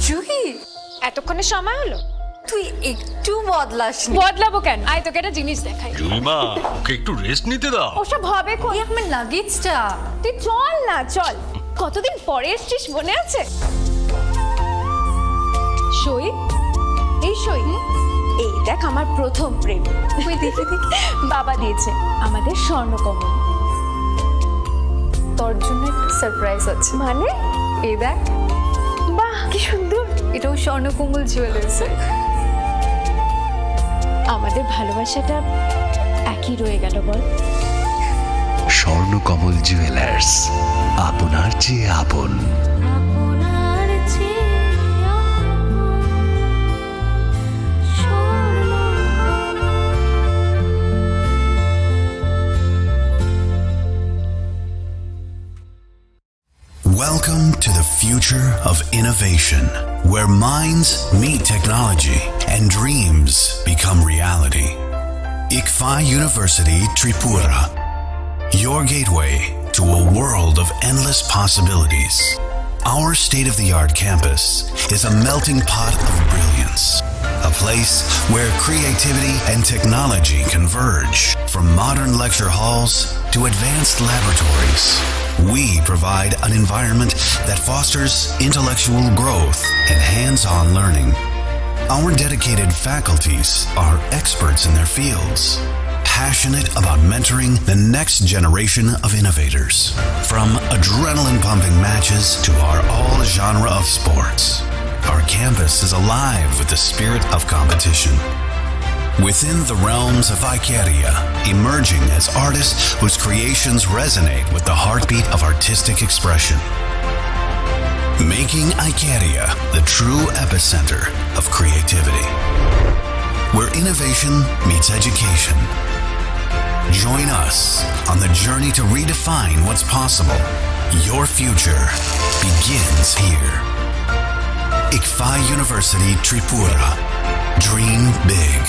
জুহি এতক্ষণে সময় হলো? তুই একটু বদলাসনি। বদলাবো কেন? আয় তোকে একটা জিনিস দেখাই। জুইমা ওকে একটু রেস্ট নিতে দাও। ওসব হবে কোন? এই আমার লাগেজটা। তুই চল না, চল। কতদিন পরে এসছিস, মনে আছে? সই, এই সই, এই দেখ আমার প্রথম প্রেম। তুই দেখে দেখে বাবা দিয়েছে আমাদের স্বর্ণকমল। তোর জন্য একটা সারপ্রাইজ আছে। মানে? এই দেখ, বাহ কি সুন্দর। এটাও স্বর্ণকমল জুয়েলার্স। আমাদের ভালোবাসাটা একই রয়ে গেল বল। স্বর্ণকমল জুয়েলার্স, আপনার চেয়ে আপন। Welcome to the future of innovation, where minds meet technology and dreams become reality. ICFA University Tripura, your gateway to a world of endless possibilities. Our state-of-the-art campus is a melting pot of brilliance, a place where creativity and technology converge. From modern lecture halls to advanced laboratories, we provide an environment that fosters intellectual growth and hands-on learning. Our dedicated faculties are experts in their fields, passionate about mentoring the next generation of innovators. From adrenaline-pumping matches to our all-genre of sports, our campus is alive with the spirit of competition. Within the realms of Icaria, emerging as artists whose creations resonate with the heartbeat of artistic expression. Making Icaria the true epicenter of creativity, where innovation meets education. Join us on the journey to redefine what's possible. Your future begins here. ICFA University Tripura. Dream big.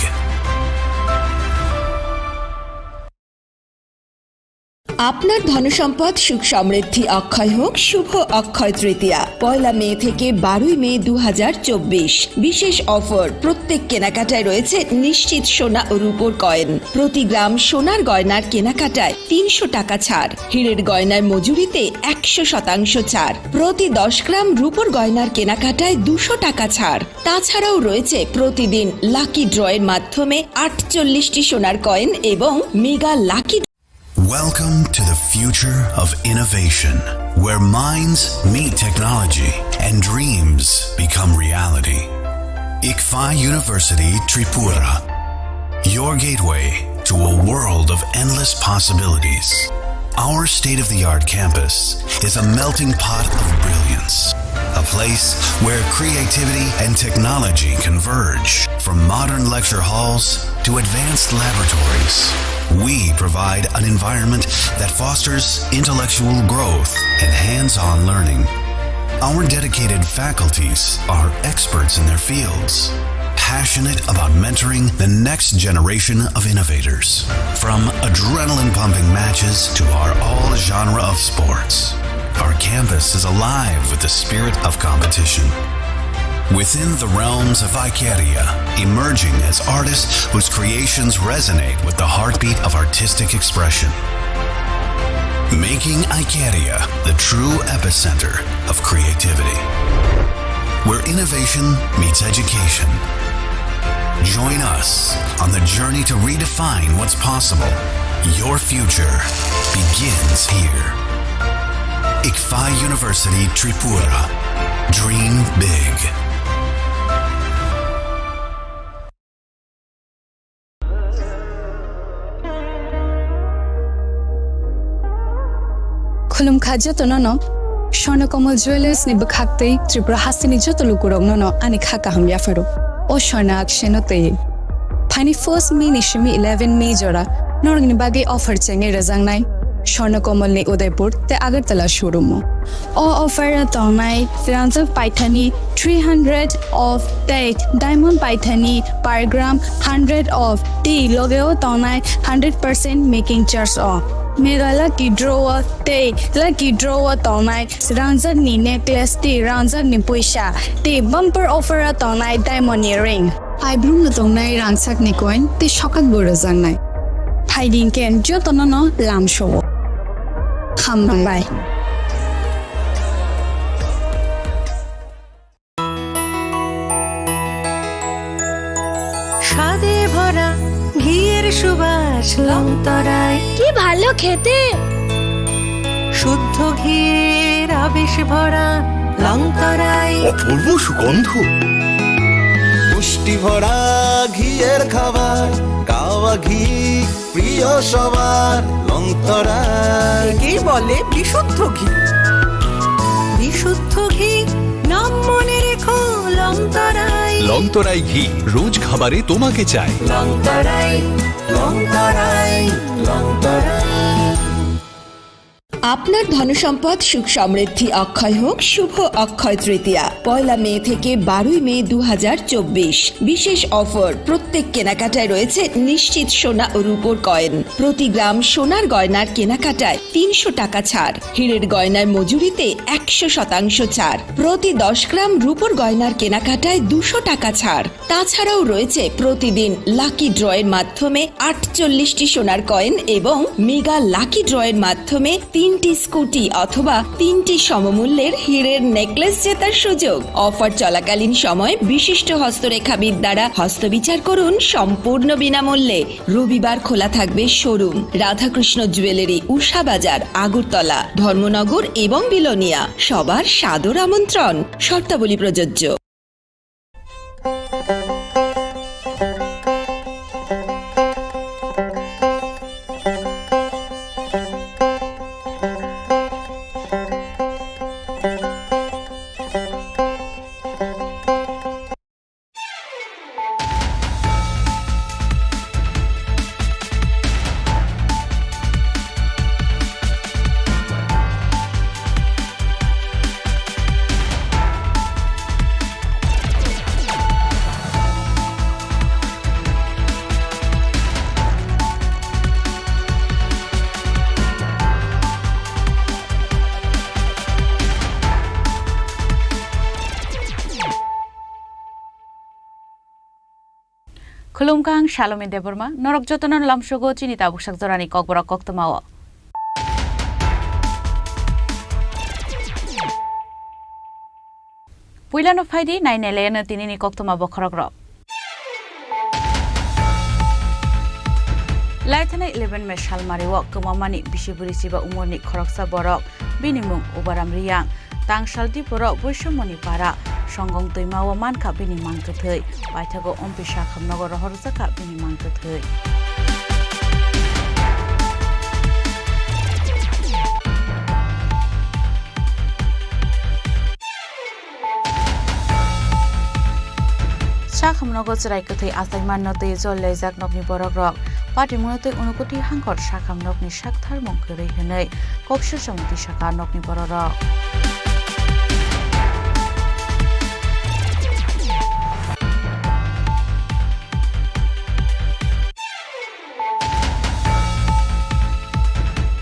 আপনার ধনসম্পদ সুখ সমৃদ্ধি অক্ষয় হোক। শুভ অক্ষয় তৃতীয়া 1 মে থেকে 12 মে 2024। বিশেষ offer, প্রত্যেক কেনাকাটায় রয়েছে নিশ্চিত সোনা ও রূপোর কয়েন। প্রতি গ্রাম সোনার গয়নার কেনাকাটায় 300 টাকা ছাড়। হীরের গয়নার মজুরিতে 100% ছাড়। প্রতি 10 গ্রাম রূপোর গয়নার কেনাকাটায় 200 টাকা ছাড়। তাছাড়াও রয়েছে প্রতিদিন লাকি ড্রয়ের মাধ্যমে 48টি সোনার কয়েন এবং mega lucky. Welcome to the future of innovation, where minds meet technology and dreams become reality. ICFA University Tripura, your gateway to a world of endless possibilities. Our state-of-the-art campus is a melting pot of brilliance, a place where creativity and technology converge. From modern lecture halls to advanced laboratories, we provide an environment that fosters intellectual growth and hands-on learning. Our dedicated faculties are experts in their fields, passionate about mentoring the next generation of innovators. From adrenaline-pumping matches to our all-genre of sports, our campus is alive with the spirit of competition. Within the realms of Icaria, emerging as artists whose creations resonate with the heartbeat of artistic expression. Making Icaria the true epicenter of creativity, where innovation meets education. Join us on the journey to redefine what's possible. Your future begins here. ICFA University Tripura. Dream big. Khulum khaja to no Swarnakomal Jewelers ni bakhaktei Tripura hasini joto lukurong no ani khaka ham yafaro o Swarna aksheno te Pani 1st May ni shimi 11 May jora norgni bagi offer chenge razang nai Swarnakomal ni Udaipur te Agartala showroom o offer tonai Firanza Paithani 300 of date diamond Paithani per gram 100 of T logeo tonai 100% making charge off Mera lucky drawer te lucky drawer tonai ranjan ni necklace te ranjan ni puisa te bumper offer a tonai diamond earring. I bloom na tonai ransak ni coin te shokak bora jang nai. Hiding ken jo tonono lam show. Ham bye. স্বাদে ভরা ঘিয়ের সুবাস লংতরায় কি ভালো খেতে। শুদ্ধ ঘিয়ের আবেশ ভরা লংতরায় অপূর্ব সুগন্ধ, পুষ্টি ভরা ঘিয়ের খাবার, গাওয়া ঘি প্রিয় সবার লংতরায়। একেই বলে বিশুদ্ধ ঘি। বিশুদ্ধ ঘি নাম মনে রেখো লংতরায়। লংতরাই ঘি রোজ খাবারে তোমাকে চাই। লংতরায় লংতরায় লংতরায়। আপনার ধনসম্পদ সুখ সমৃদ্ধি অক্ষয় হোক শুভ অক্ষয় তৃতীয়া 1 মে থেকে 12 মে 2024। বিশেষ অফার, প্রত্যেক কেনাকাটায় রয়েছে নিশ্চিত সোনা ও রূপোর কয়েন। প্রতি গ্রাম সোনার গয়নার কেনাকাটায় 300 টাকা ছাড়, হীরের গয়নার মজুরিতে 100% ছাড়, প্রতি 10 গ্রাম রূপোর গয়নার কেনাকাটায় 200 টাকা ছাড়। তাছাড়াও রয়েছে প্রতিদিন লাকি ড্রয়ের মাধ্যমে 48টি সোনার কয়েন এবং মেগা লাকি ড্রয়ের মাধ্যমে 3টি স্কুটি অথবা 3টি সমমূল্যের হীরের নেকলেস জেতার সুযোগ। অফার চলাকালীন সময় বিশিষ্ট হস্তরেখাবিদ দ্বারা হস্তবিচার করুন সম্পূর্ণ বিনামূল্যে। রবিবার খোলা থাকবে শোরুম রাধাকৃষ্ণ জুয়েলারি, উষা বাজার, আগরতলা, ধর্মনগর এবং বিলোনিয়া। সবার সাদর আমন্ত্রণ, শর্তাবলী প্রযোজ্য। Khulumkang Shalom Deborma, Norok Jotonon Lamshogo, Chini Tabukshak Zorani Kokborok Koktomawa. Puilano Faidi, 9 Elena Tinini Koktoma Bokorogro. Laitana 11 Meshal Mariwok, Kumamani, Bishiburi Siba Umoni, Koroksa Borok, Binimum, Ubaram Riyang, Tang Shaldi Borok, Bushomoni Para. Songong Toimawa Manka Bini Mankatoi, Baitago Ompisha Kamnogor Horzaka Bini Mankatoi. Shakamnogo Raikatoi Asaiman Note Zol Lezak Nokni Borogrok, Party Monote Unukuti Hankot Shakam Nokni Shaktar Monkuri Henei, Kopshu Shamti Shaka Nokni Bororok.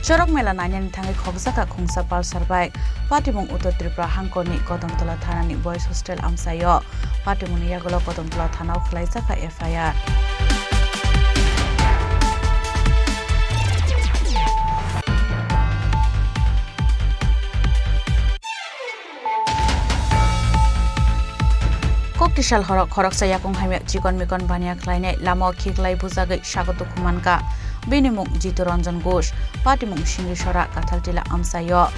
Chorok Mela Nanyan Tangi Kogsaka Kungsa Pal Sarbai, Patimung Uttar Tripura Hankoni Kodomtola Thanani Boys Hostel Amsayo, Patimuni Yagolo Kodomtola Thanau Khlaisaka FIR. Koktishal Horok Sayakung Hamyak Chikon Mikon Banya Kleine, Lamo Kiklai Buzagai Shagotu Kumanka. Binimung Jitu Ranjan Ghosh, Patimung Shingri Shora Kathaltila Amsayo.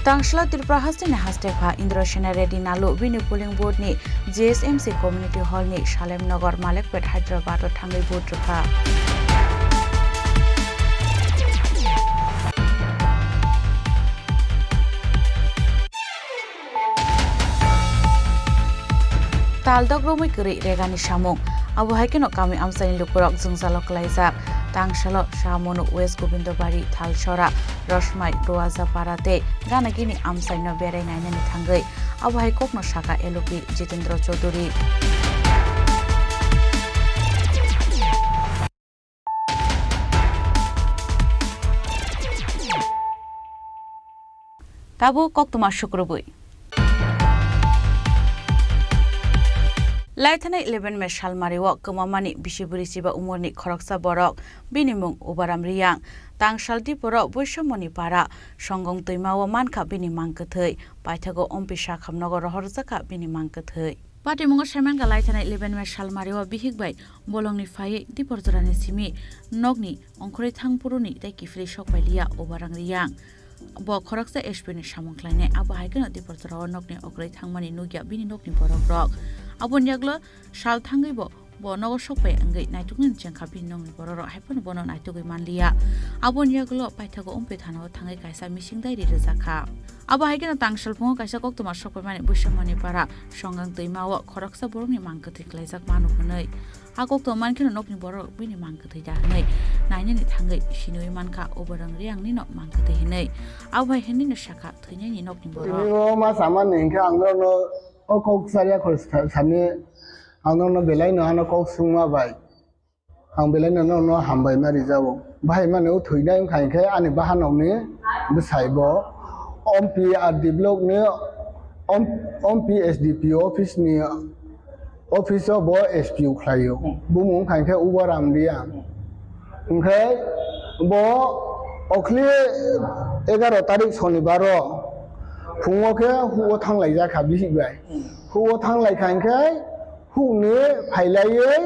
Tangshla Tripura Hastine Hastekha Indrashina Reddy Nalu Binu Polling Board ni JSMC Community Hall ni Shalem Nagar Malekpet Hyderabad Thangai Board Rukha. Taldog Romi Kuri Regani Shamung abo haikeno kami amsani lukurok jungjalok laijak tangshalo Shamonu West Gobindobari Thalsora Rosmai Roaza Parate ganagini amsaino berai nainani thangai abo hai kokno saka elopi Jitendra Chaudhary Tabu kok tuma syukrubui Laithana 11 me salmariwo kemamani bisiburi siba umurni khoroksa borok binimung ubaram riyang tangsalti poro boisomoni para songgong toimawo mankha bini mangkethei paithago ompisa khamnago rohorjaka bini mangkethei Patimungo semen ga laithana 11 me salmariwo bihikbai bolongni phai diporjorani simi nogni ongkhori thangpuruni dai kifri sokbailia ubarang riyang bo khoroksa espini samungklaine abo haikeno diporjorao nogni ogrei thangmani nugya bini nogni borok rok abon yaglo sal thangai bo nogo sokpai angai naitugin chengkha bin nongni bororo haipon bono naitugui manlia abon yaglo paithago ompe thanao thangai kaisa mising dairi rejakha abo haikeno tangsal pungo kaisa koktoma sokpai mani busamani para songang toimao khoroksa borokni mangkethei klaijak manu hunai agokto mankeno nokni borok bini mangkethei da hunai nainani thangai sinui mankha oborang riangni no mangkethei hinai abo haini no shaka theinani nokni borok o ma saman nengka angno o kok saria khol sani angno belai no ano kok sungma bai ang belai no no hambai mari jabo bai mane o thoinai khainke ani bahanok ni bsaibo ompi ar develop ni ompi SDP office ni office bo SPU khlayo bumung khainke ubaram dia ओंखाय bo okli 11 tarik shonibar फुङावखे हुआ थांलाय जाखा बिहिबाय हुआ थांलाय खांखाय हुनि फायलायै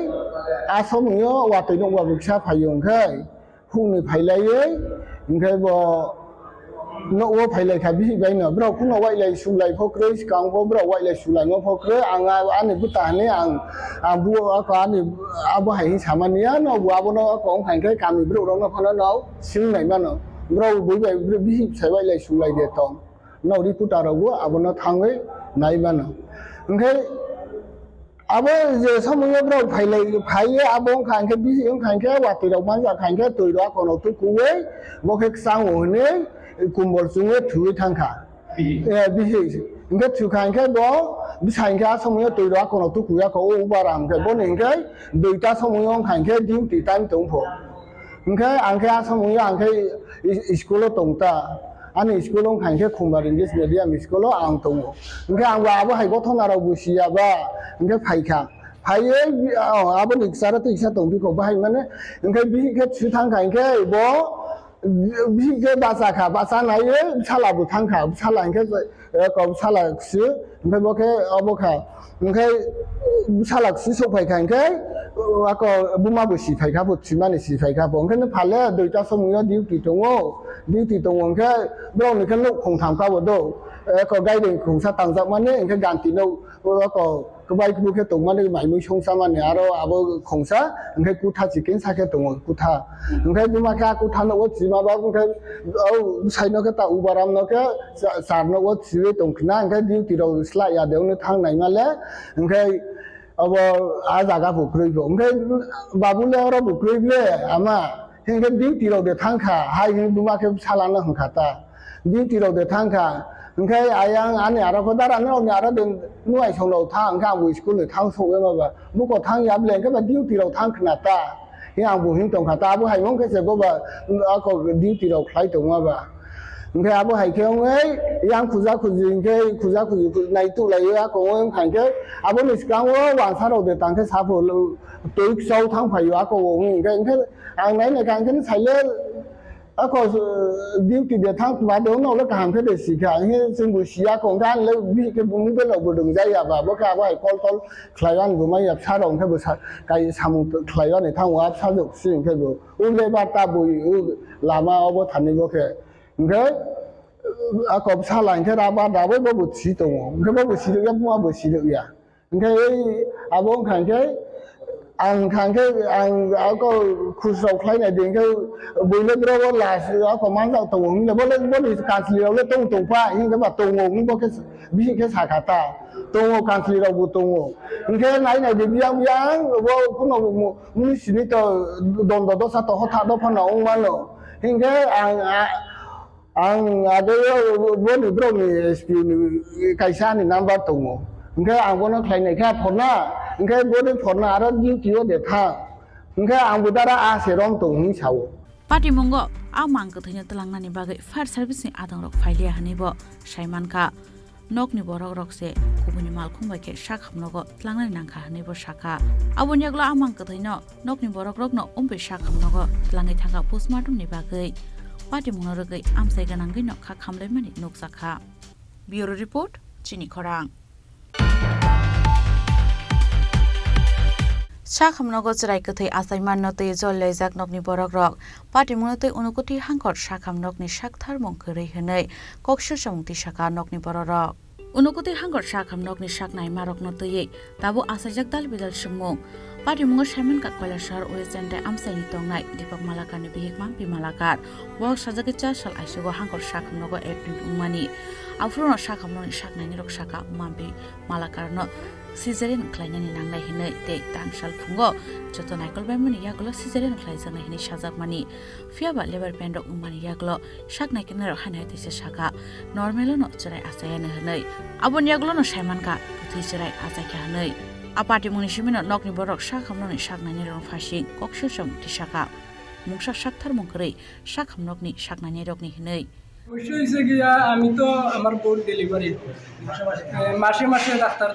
आसमनियो वातै दंबा बिक्सा फायो ओंखाय हुनि फायलायै ओंखाय बो न'ओ फायलायखा बिहिबाय न ब्राव कुनो वाइलाय सुलाय फक्रै सिकांबो ब्राव वाइलाय सुलाय न फक्रै आंगा आनि बुताने आं बुआ आनि आबो हायि सामानिया न बुआबो कं खांखाय कामि ब्राव रंग फना नाव सिंनाय मानो ब्राव बुइबाय बिहि सायवाइलाय सुलाय देतों No riputarago abono thangai naibano ओंखाय abo je samuyo bro phaiye abong khangke bi ong khangke wati rok manja khangke toiro kono tu kuwe bokhe sang hone kumbol sunge thui thangkha bihi ओंखाय thu khangke bo bisangke samuyo toiro kono tu kuya ko ubaram ke bo ningke duita samuyo khangke duty time tongpho ओंखाय angke samuyo angke school tongta Ani sekolah kangke kumbar English medium sekolah ang tongo. Engke ang abo hai gothong arau busia ba. Engke phaika. Phaiye abo niksara tu iksa tongbi ko bahai mane. Engke bihi ke chutang kangke bo bihi ke basa kha basa naye chala bu thangkha chala engke ko chala su engke bo ke abo kha. Engke chala su so phai kangke ako buma bu si phaika bu chimani si phaika bo engke phale doita somuyo duty tongo. Duty tongong ke bro ni kan lok khong tham ka bo do ko guiding khong sa tang jak mane engke ganti no ko bai ku ke tong mane mai mu song sa mane aro abo khong sa engke kutha chicken sa ke tong kutha engke buma ka kutha no o chima ba engke au sai no ke ta ubaram no ke sar no o chiwe tong khna engke duty ro sla ya de no thang nai male engke abo a jaga bukroi bo engke babule ro bukroi le ama Hingga duty ro de thangkha hai buma ke salana hangkata duty ro de thangkha ओंखाय आयां आनि आरो दारा न नि आरो den nuai songno thang ka bu school ni thang so ma ba bu ko thang yab len ka ba duty ro thang khna ta yang bu hin tong kha ta bu hai mong ke se bo ba ko duty ro khlai tong ma ba ओंखाय आबो hai ke ong ei yang khuja khujing ke khuja khuji nai tu lai ya ko ong khang ke abo ni skang wo wang sa ro de tang ke sa pho lo toik sau thang phai ya ko ong ke ang nai ne kang ke sai le ako duty de thang ba do no la kam ke de sikha he sing bu sia kong kan le bi ke bu be lo bu dung ja ya ba bo ka ba kol kol khlaiwan bu ma ya cha rong ke bu kai samu khlaiwan ne thang wa cha jok sin ke bu u le ba ta bu la ma obo than ni bo ke ओंखाय ako salang ke ra ba da bo bu chi tong ओंखाय bo bu chi ya bu ma bu chi ya ओंखाय abo khang ke आं खांखे आं आको खुसराव खायनाय देंखो बयले द्रबो लास आको मानजाव दङ हिंगे बोले बोले कान्सलियावले दङ दंफा हिंगे बा दङ हिंगे बिखे साखाता दङ कान्सलियावबो दङ हिंगे नायनाय बियां बियां वो कुनो मुनिसिनि तो दन्द दसा तो हथा दफाना मानो हिंगे आं आगोलो बोले द्रबनि एसपि नि कायसानि नाम्बार दङ हिंगे आं बोनो खायनायखा फना हिंगे बोले फना आरो डिउटियाव देथा हिंगे आंबो दारा आसेरम दङ हिसाव पाटिमंग आ मांगो थैनो तलांनानि बागै फायर सार्भिसनि आदंरक फाइलिया हनिबो साइमानका नकनि बरक रकसे गुबुननि मालखं बायखे साखामनगो तलांनानि नांखा हनिबो साखा आबुनियाग्ला आ मांगो थैनो नकनि बरक रकनो उमबे साखामनगो तलाङै थांगा पोस्टमार्टमनि बागै पाटिमंग रगै आमसाय गोनांगै न खा खामलायमानि नकसाखा ब्युरो रिपोर्ट चिनी खरां साखामनगो चराय कथै आसाइमान नतै जल लेजाक नकनि बरक रक पाटिमुनतै उनुकुति हांखर साखामनगनि साकथार मंखरै हनै कक्सर समंति साका नकनि बरक रक उनुकुति हांखर साखामनगनि साकनाय मारक नतै दाबो आसाइजाक दाल बिदाल सुमु पाटिमुंग साइमन का कैलाशहर ओएसएनटे आमसाइनि तंनाय दीपक मालाकारनि बिहिकमा बिमालाकार वक साजाके 4 साल आइसुगो हांखर साखामनगो एप्रिल उमानि आफ्रुनो साखामनगनि साकनायनि रक साका माम्बि मालाकारनो सिजारिन ख्लायनायनि नांनाय हिनै ते तांसाल फुंगो जत नायकलबायमनि यागलो सिजारिन ख्लायजानाय हिनै साजाकमानि फियाबा लेबार पेन्ड उमानि यागलो साकनायकेनर हानाय तिसे साका नर्मेलो न चराय आसायानो हनै आबन यागलो न साइमानका पुथि चराय आसायके हनै आपाति मुनि सिमिनो नकनि बरक साखामनगनि साकनायनि रं फासि कक्ससम तिसाका मुंसा साकथार मंकरै साखामनगनि साकनायनि रगनि हिनै অবশ্যই হয়েছে গিয়া আমি তো আমার বোর্ড ডেলিভারি মাসে মাসে ডাক্তার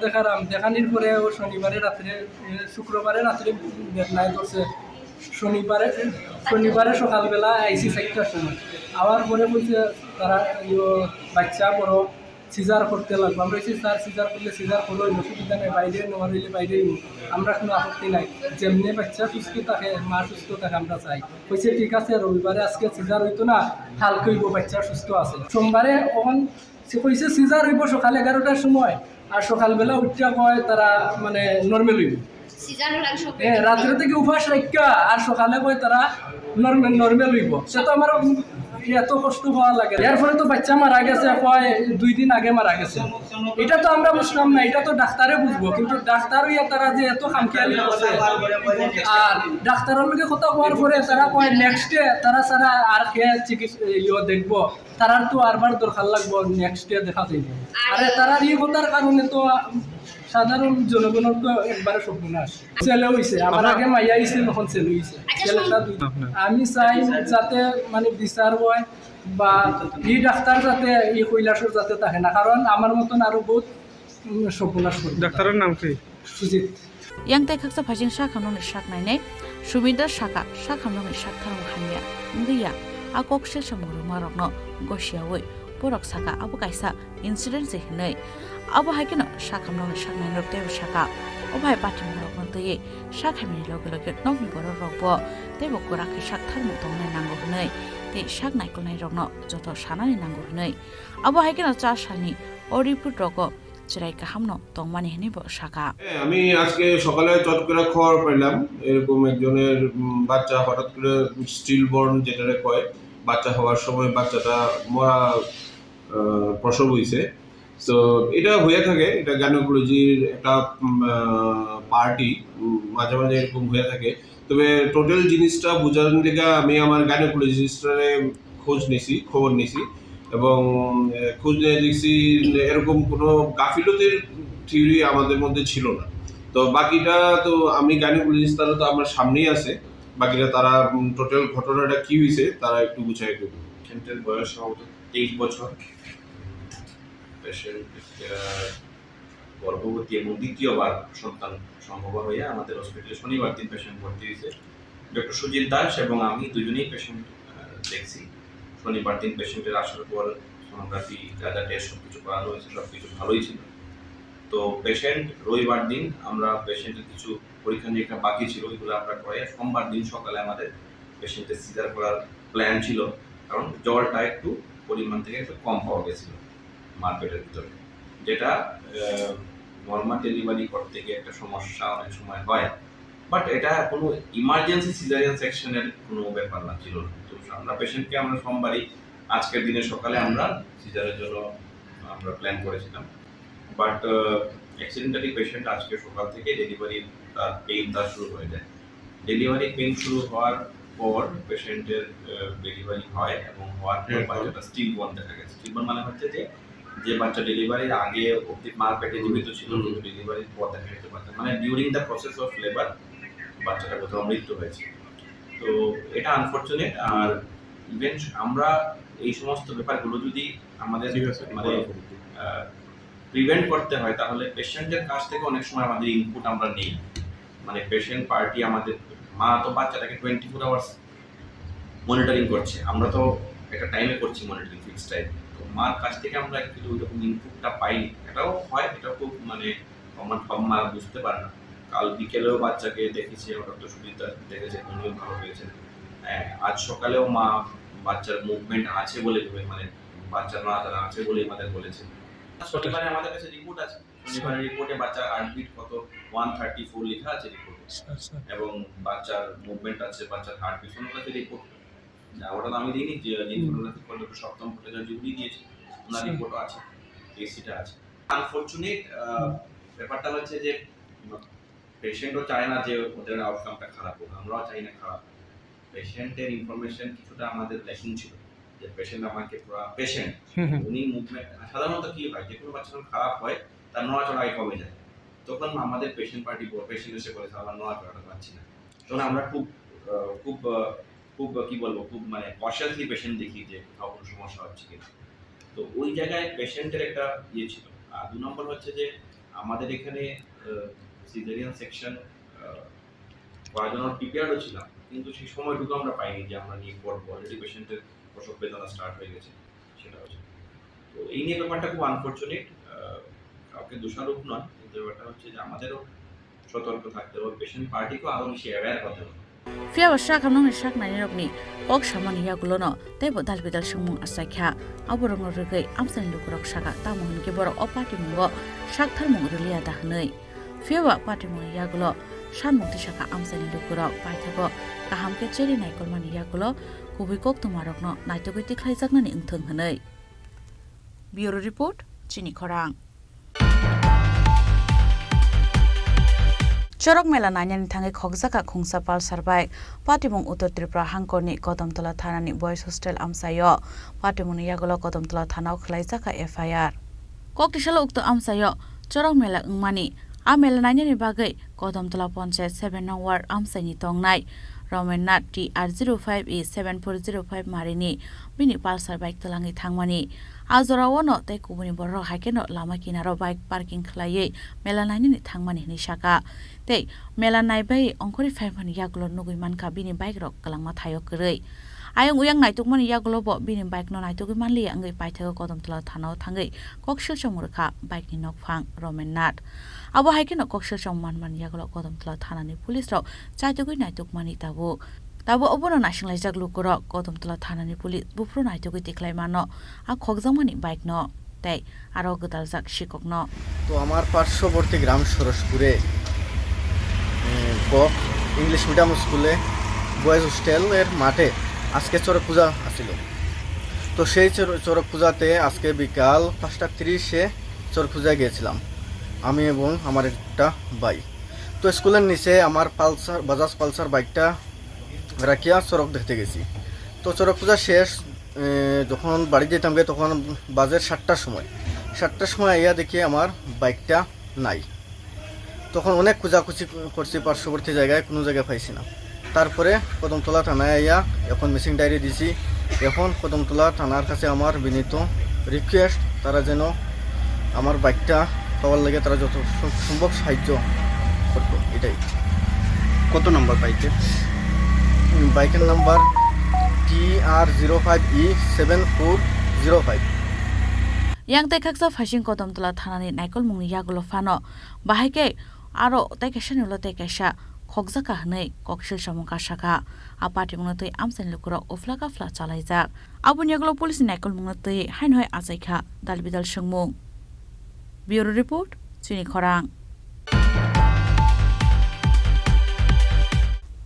দেখানির পরে ও শুক্রবারে রাত্রে বেদনায় ধরছে শনিবারে সকালবেলা আইসি 4টার সময় আবার পরে বলছে তারা বাচ্চা বড় সিজার করতে লাগবে আমরা স্যার সিজার করলে সিজার করো অসুবিধা নেই বাইরে নেওয়া হইলে বাইরে আমরা কোনো আপত্তি নাই যেমনি বাচ্চা সুস্থ থাকে মা সুস্থ থাকে আমরা চাই কইছে ঠিক আছে রবিবারে আজকে সিজার হইতো না কালকে হইব বাচ্চা সুস্থ আছে সোমবারে ওখান কইছে সিজার হইব সকাল 11টার সময় আর সকালবেলা উঠতে কয় তারা মানে নর্মাল হইব রাত্রে থেকে উপাস রাখা আর সকালে কয় তারা নর্মাল হইব সে তো আমার এত কষ্ট হওয়া লাগে এর ফলে তো বাচ্চা মারা গেছে কয় 2 দিন আগে মারা গেছে এটা তো আমরা বুঝলাম না এটা তো ডাক্তারে বুঝবো কিন্তু ডাক্তার হইয়া তারা যে এত খামখেয়ালি করছে আর ডাক্তারের লগে কথা হওয়ার পরে তারা কয় নেক্সট ডে তারা সারা আর খেয়ে চিকিৎসা দেখবো তারার তো আরবার দরকার লাগবো নেক্সট ডে দেখা যাইব আরে তারার এই কথার কারণে তো সাধারণ জনগণের তো একবারে সর্বনাশ ছেলে হইছে আমার আগে মাইয়া হইছে তখন ছেলে হইছে ছেলেটা আমি চাই যাতে মানে বিচার হয় বা এই ডাক্তার যাতে এই কৈলাসর যাতে থাকে না কারণ আমার মতন আরো বহুত সর্বনাশ করে ডাক্তারের নাম কি Sujit yang tai khaksa phajing sakamnongni saknaine sumida saka sakamnongni saktharong hanya ngiya akokse samuru marokno gosiawoi porok saka abu kaisa incident je hinai abu haikeno sakamnongni saknaine rokte saka obai patimurokno tei sakamini loge nokni boro rokbo tebo korakhe sakthar mutongna nango hinai tei saknai kolnai rokno joto sanani nango hinai abu haikeno 4 salni oriput roko চিরাই কাহামনো তংমানি হেনিব শাখা আমি আজকে সকালে চট করে খবর পেলাম এরকম একজনের বাচ্চা হঠাৎ করে স্টিল বর্ন যেটারে কয় বাচ্চা হওয়ার সময় বাচ্চাটা মরা প্রসব হয়েছে তো এটা হয়ে থাকে এটা গাইনোকোলজির একটা পার্টি মাঝে মাঝে এরকম হয়ে থাকে তবে টোটাল জিনিসটা বোঝানোর দিকে আমি আমার গাইনোকোলজিস্টরে খবর নিছি এবং খোঁজ নিয়ে দেখছি এরকম কোনো গাফিলতির থিওরি আমাদের মধ্যে ছিল না তো বাকিটা তো আমি গাইনোকোলজিস্ট তারা তো আমার সামনেই আছে বাকিটা তারা টোটাল ঘটনাটা কি হয়েছে তারা একটু বুঝাই দেবে পেশেন্টের বয়স 23 বছর পেশেন্ট গর্ভবতী এবং দ্বিতীয়বার সন্তান সম্ভব হয়ে আমাদের হসপিটালে শনিবার দিন পেশেন্ট ভর্তি হয়েছে ডক্টর সুজিত দাস এবং আমি দুজনেই পেশেন্ট দেখছি শনিবার দিন পেশেন্টের আসার পর সোনোগ্রাফি যা টেস্ট সব কিছু করানো হয়েছে সব কিছু ভালোই ছিল তো পেশেন্ট রবিবার দিন আমরা পেশেন্টের কিছু পরীক্ষা নিরীক্ষা বাকি ছিল ওইগুলো আমরা করে সোমবার দিন সকালে আমাদের পেশেন্টের সিজার করার প্ল্যান ছিল কারণ জ্বরটা একটু পরিমাণ থেকে একটু কম পাওয়া গেছিল মার পেটের ভিতরে যেটা নর্মাল ডেলিভারি করতে গিয়ে একটা সমস্যা অনেক সময় হয় বাট এটা কোনো ইমার্জেন্সি সিজারিয়ান সেকশনের কোনো ব্যাপার না ছিল না। তো আমরা পেশেন্টকে আমরা সোমবারই আজকের দিনে সকালে আমরা সিজারের জন্য আমরা প্ল্যান করেছিলাম, বাট অ্যাক্সিডেন্টালি পেশেন্ট আজকে সকাল থেকে ডেলিভারির তার পেইন তার শুরু হয়ে যায়। ডেলিভারি পেইন শুরু হওয়ার পর পেশেন্টের ডেলিভারি হয় এবং হওয়ার পর বাচ্চাটা স্টিল বর্ন দেখা গেছে। স্টিল বর্ন মানে হচ্ছে যে বাচ্চা ডেলিভারির আগে অবধি মার পেটে জীবিত ছিল, কিন্তু ডেলিভারির পর দেখা গেছে বাচ্চা মানে during the process of labour বাচ্চাটা কোথাও মৃত্যু হয়েছে। তো এটা আনফর্চুনেট। আর ইভেন আমরা এই সমস্ত ব্যাপারগুলো যদি আমাদের মানে প্রিভেন্ট করতে হয় তাহলে পেশেন্টের কাছ থেকে অনেক সময় আমাদের ইনপুট আমরা নেই। মানে পেশেন্ট পার্টি আমাদের মা তো বাচ্চাটাকে 24 আওয়ার্স মনিটরিং করছে, আমরা তো একটা টাইমে করছি মনিটরিং, ফিক্স টাইম। তো মার কাছ থেকে আমরা একটু ওইরকম ইনপুটটা পাইনি। এটাও হয়, এটাও খুব মানে আমার সব মা বুঝতে পারে না। কাল বিকেলেও বাচ্চাকে দেখেছি, ওটা তো সুবিধা দেখেছে, উনিও ভালো হয়েছেন। আজ সকালেও মা বাচ্চার মুভমেন্ট আছে বলে মানে বাচ্চার নড়াচড়া আছে বলে আমাদের বলেছে। শনিবারে আমাদের কাছে রিপোর্ট আছে, শনিবারের রিপোর্টে বাচ্চার হার্টবিট কত 134 লেখা আছে রিপোর্টে, এবং বাচ্চার মুভমেন্ট আছে, বাচ্চার হার্টবিট সোনোগ্রাফি রিপোর্ট, ওটা তো আমি দিইনি, যে সোনোগ্রাফি করলে সপ্তম ভোল্টেজের জুড়ি দিয়েছে, ওনার রিপোর্টও আছে, এসিটা আছে। আনফর্চুনেট ব্যাপারটা হচ্ছে যে পেশেন্টও চায় না যে ওদের আউটকামটা খারাপ হোক, আমরাও চাই না খারাপ। পেশেন্টের ইনফরমেশন কিছুটা আমাদের ল্যাকিং ছিল, যে পেশেন্ট আমাকে পুরো পেশেন্ট উনি মুভমেন্ট, সাধারণত কি হয় যে কোনো বাচ্চা খারাপ হয় তার নড়াচড়া আগে কমে যায়, তখন আমাদের পেশেন্ট পার্টি পেশেন্ট এসে বলেছে আমার নড়াচড়াটা পাচ্ছি না, তখন আমরা খুব খুব খুব কি বলবো খুব মানে কশাসলি পেশেন্ট দেখি যে কোথাও কোনো সমস্যা হচ্ছে কিনা। তো ওই জায়গায় পেশেন্টের একটা ইয়ে ছিল। আর 2 নম্বর হচ্ছে যে আমাদের এখানে সিজারিয়ান সেকশন করার জন্য প্রিপেয়ারও ছিলাম, কিন্তু সেই সময়টুকু আমরা পাইনি যে আমরা নিয়ে করবো। অলরেডি পেশেন্টের প্রসব বেদনা স্টার্ট হয়ে গেছে, সেটা হচ্ছে। তো এই নিয়ে ব্যাপারটা খুব আনফর্চুনেট, কাউকে দোষারোপ নয়, কিন্তু ব্যাপারটা হচ্ছে যে আমাদেরও সতর্ক থাকতে হবে, পেশেন্ট পার্টিকেও আরও বেশি অ্যাওয়্যার হতে হবে। Fiaba shak hamnong shak nai rokni ok samani yagulono tebo dalbidal sumung asakha aborong rugai amsan lukurok shaka tamohon ke borok opati mungo shak tharmung rulia dahnei fiaba pati mung yagulo shanmukti shaka amsan lukurok paithago kaham ke cheri nai kolmani yagulo kubi kok tumarokno naitogoi tikhlaijaknani ingthong hanei. Bureau report Chini Khorang. Chorok mela nanyani thangai khokjaka khungsa palsar bike patimung Uttar Tripura hangkorni Kodamtola thanani boys hostel amsayo patimung yagulo Kodamtola thanao khlaijaka FIR koktisalo ukto amsayo chorok mela ungmani a mela nanyani bagai Kodamtola panchayat 7 nong ward amsaini tongnai Romanat TR05E7405 marini bini palsar bike talangi thangmani ajorawono tei kubuni borok haikeno lama kinaro bike parking khlaiye mela nanyani thangmani ni saka tei mela naibai ongkori faimani yagulo nugui manka bini bike rok kalangma thayo korei ayong uyang naitukmani yagulo bo bini bike no naitugui manli angai paithago Kodamtola thanao thangai koksil chamurkha bike ni nokphang Romanat abo haikeno koksil chammanman yagulo Kodamtola thanani police rok chaitugui naitukmani tabo obono nasinglajak lukurok Kodamtola thanani police bufro naitugui tiklaimano a khokjangmani bike no tei aro godaljak shikokno. তো আমার পার্শ্ববর্তী গ্রাম সরসপুরে English medium স্কুলে boys হোস্টেলের মাঠে আজকে চড়ক পূজা আছিল। তো সেই চড়ক পূজাতে আজকে বিকাল 5:30-এ চড়ক পূজায় গিয়েছিলাম আমি এবং আমার একটা ভাই। তো স্কুলের নিচে আমার বাজাজ পালসার বাইকটা রাখিয়া চড়ক দেখতে গেছি। তো চড়ক পূজা শেষ, যখন বাড়ি যেতাম গে তখন বাজে 7টার সময় আইয়া দেখি আমার বাইকটা নাই। তখন অনেক খোঁজাখুঁজি করছি পার্শ্ববর্তী জায়গায়, কোনো জায়গায় পাইছি না। তারপরে কদমতলা থানায় আইয়া এখন মিসিং ডায়েরি দিছি। এখন কদমতলা থানার কাছে আমার বিনীত রিকোয়েস্ট, তারা যেন আমার বাইকটা পাওয়ার লাগে তারা যত সম্ভব সাহায্য করতো, এটাই। কত নম্বর বাইকের number TR05E7405 yang tai khaksa phasing Kodamtola thanani naikol mungni yagulo phano bahaike aro tai kaisa nulo tai kaisa khokjaka hnei koksil samungka saka apati mungna tei amsan lukuro oflaka fla chalaijak abuni yagulo police naikol mungna tei hainhoi ajaikha dalbidal sungmung. Bureau report Chini Khorang.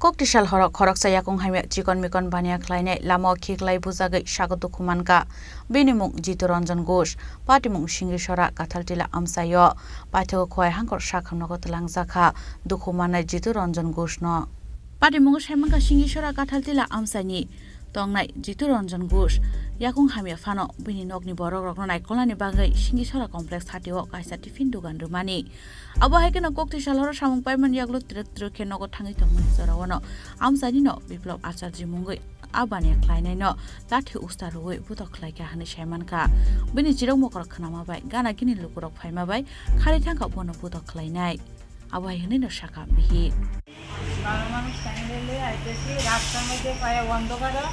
Koktisal horok khoroksa yakung haimya chikon mikon bania khlainai lamo khiklai bujagai sagotu khumanka binimung Jitu Ranjan Ghosh patimung Singisora Kathaltila amsayo paithego khoi hangkor sakhamnago tlangjaka dukhumanai Jitu Ranjan Ghosh no patimung saimanka Singisora Kathaltila amsani tongnai Jitu Ranjan Ghosh yakung hamya phano bini nokni borok rokno naikolani bagai Singisora complex hatio kaisa tifin dugan rumani abo haikena Koktisal horo samung paiman yaklo trek khenogo thangi tongmani jorawano amsani no biplop acharji mungoi abani khlainai no lathi ustaroi butok khlaika hani saimanka bini chirok mokor khnama bai gana gini lukurok phaima bai khali thangka bono butok khlainai abo haikena no shaka bihi মানুষ সাইকেলে আইতেছি রাস্তার মধ্যে পায়ে বন্ধ করো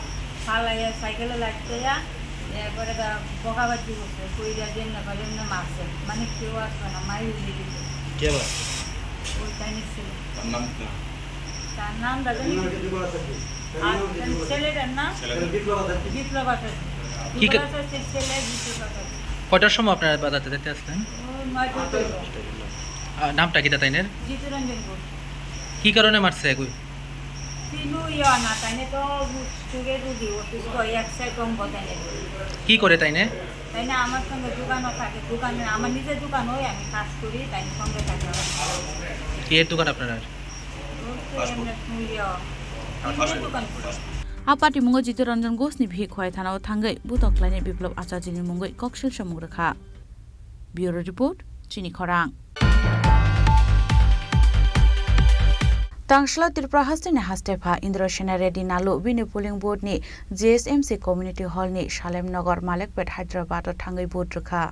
পালাইয়া সাইকেলে লাগতে যা এরপরে বকাবাজি করছে কইরা দেন না করে এমনি মারছে মানে কেউ আসবে না মাই উড়িয়ে দিচ্ছে কে বলে ওই চাইনিজ ছিল তার নাম তার নাম আর ছেলেটার নাম বিপ্লব আছে ছেলে বিপ্লব আছে কয়টার সময় আপনারা বাজাতে যেতে আসলেন নামটা কি তাইনের জিতু রঞ্জন ঘোষ কি কারণে মারছে কই তিনু ইয়া না তাইনে তো সুগে রুগী অসুস্থ হয়ে এক সাইড কম বতাইনে কি করে তাইনে তাইনে আমার সঙ্গে দোকানও থাকে দোকানে আমার নিজের দোকান হয় আমি কাজ করি তাইনে সঙ্গে থাকে কি এর দোকান আপনার apati mungo Jitu Ranjan Ghosh ni bhi khoi thanao thangai butok khlainai biplop acharji ni mungoi koksil samung rakha bureau report Chini Khorang Tangshala Tripura hastine hastepha Indra Sena Reddy Nalu bini polling board ni JSMC community hall ni Salem Nagar Malekpet Hyderabad thangai board rakha